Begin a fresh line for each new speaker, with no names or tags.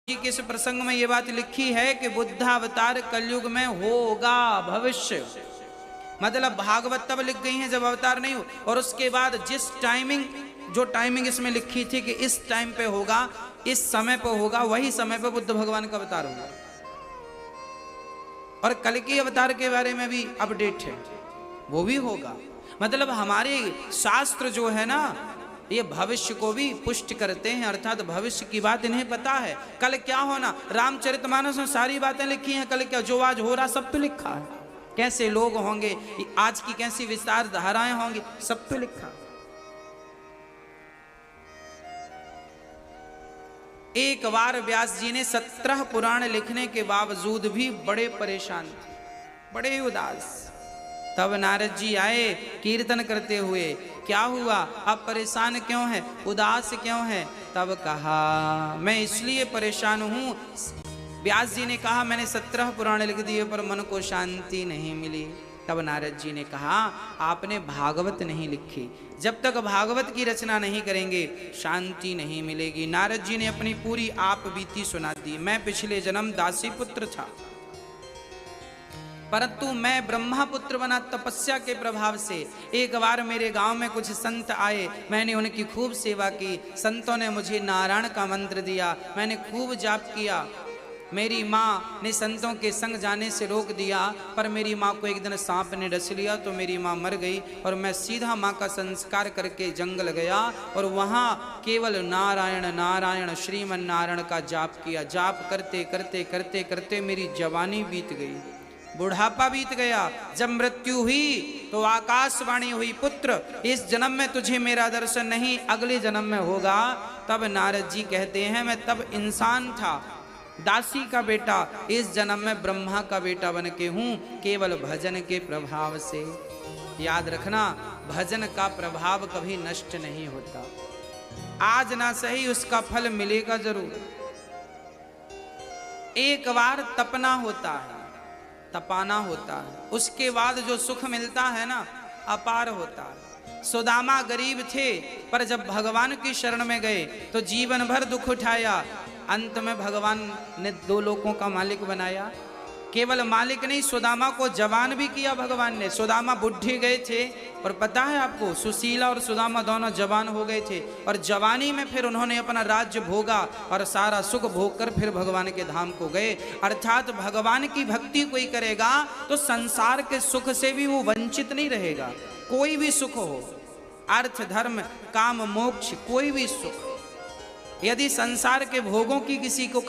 जी के इस प्रसंग में ये बात लिखी है कि बुद्धावतार कलयुग में होगा भविष्य, मतलब भागवत तब लिख गई है जब अवतार नहीं हो, और उसके बाद जिस टाइमिंग इसमें लिखी थी कि इस टाइम पे होगा, इस समय पे होगा, वही समय पे बुद्ध भगवान का अवतार होगा। और कल के अवतार के बारे में भी अपडेट है, वो भी होगा। मतलब हमारे शास्त्र जो है ना, ये भविष्य को भी पुष्ट करते हैं, अर्थात भविष्य की बात इन्हें पता है। कल क्या होना, रामचरितमानस में सारी बातें लिखी हैं। कल क्या जो आज हो रहा सब तो लिखा है, कैसे लोग होंगे, आज की कैसी विस्तार धाराएं होंगी, सब तो लिखा है। एक बार व्यास जी ने 17 पुराण लिखने के बावजूद भी बड़े परेशान थे, बड़े उदास। तब नारद जी आए कीर्तन करते हुए, क्या हुआ, आप परेशान क्यों हैं, उदास क्यों हैं? तब कहा मैं इसलिए परेशान हूं, व्यास जी ने कहा मैंने 17 पुराण लिख दिए पर मन को शांति नहीं मिली। तब नारद जी ने कहा आपने भागवत नहीं लिखी, जब तक भागवत की रचना नहीं करेंगे शांति नहीं मिलेगी। नारद जी ने अपनी पूरी आप बीती सुना दी। मैं पिछले जन्म दासी पुत्र था, परंतु मैं ब्रह्मा पुत्र बना तपस्या के प्रभाव से। एक बार मेरे गांव में कुछ संत आए, मैंने उनकी खूब सेवा की। संतों ने मुझे नारायण का मंत्र दिया, मैंने खूब जाप किया। मेरी माँ ने संतों के संग जाने से रोक दिया, पर मेरी माँ को एक दिन सांप ने डस लिया तो मेरी माँ मर गई, और मैं सीधा माँ का संस्कार करके जंगल गया और वहाँ केवल नारायण नारायण श्रीमन नारायण का जाप किया। जाप करते करते करते करते मेरी जवानी बीत गई, बुढ़ापा बीत गया। जब मृत्यु हुई तो आकाशवाणी हुई, पुत्र इस जन्म में तुझे मेरा दर्शन नहीं, अगले जन्म में होगा। तब नारद जी कहते हैं मैं तब इंसान था, दासी का बेटा, इस जन्म में ब्रह्मा का बेटा बन के हूं, केवल भजन के प्रभाव से। याद रखना, भजन का प्रभाव कभी नष्ट नहीं होता, आज ना सही उसका फल मिलेगा जरूर। एक बार तपना होता है, तपाना होता है, उसके बाद जो सुख मिलता है ना, अपार होता है। सुदामा गरीब थे, पर जब भगवान की शरण में गए तो जीवन भर दुख उठाया, अंत में भगवान ने 2 लोकों का मालिक बनाया। केवल मालिक नहीं, सुदामा को जवान भी किया भगवान ने। सुदामा बुढ़े गए थे, और पता है आपको सुशीला और सुदामा दोनों जवान हो गए थे, और जवानी में फिर उन्होंने अपना राज्य भोगा और सारा सुख भोग कर फिर भगवान के धाम को गए। अर्थात भगवान की भक्ति कोई करेगा तो संसार के सुख से भी वो वंचित नहीं रहेगा। कोई भी सुख हो, अर्थ धर्म काम मोक्ष, कोई भी सुख, यदि संसार के भोगों की किसी को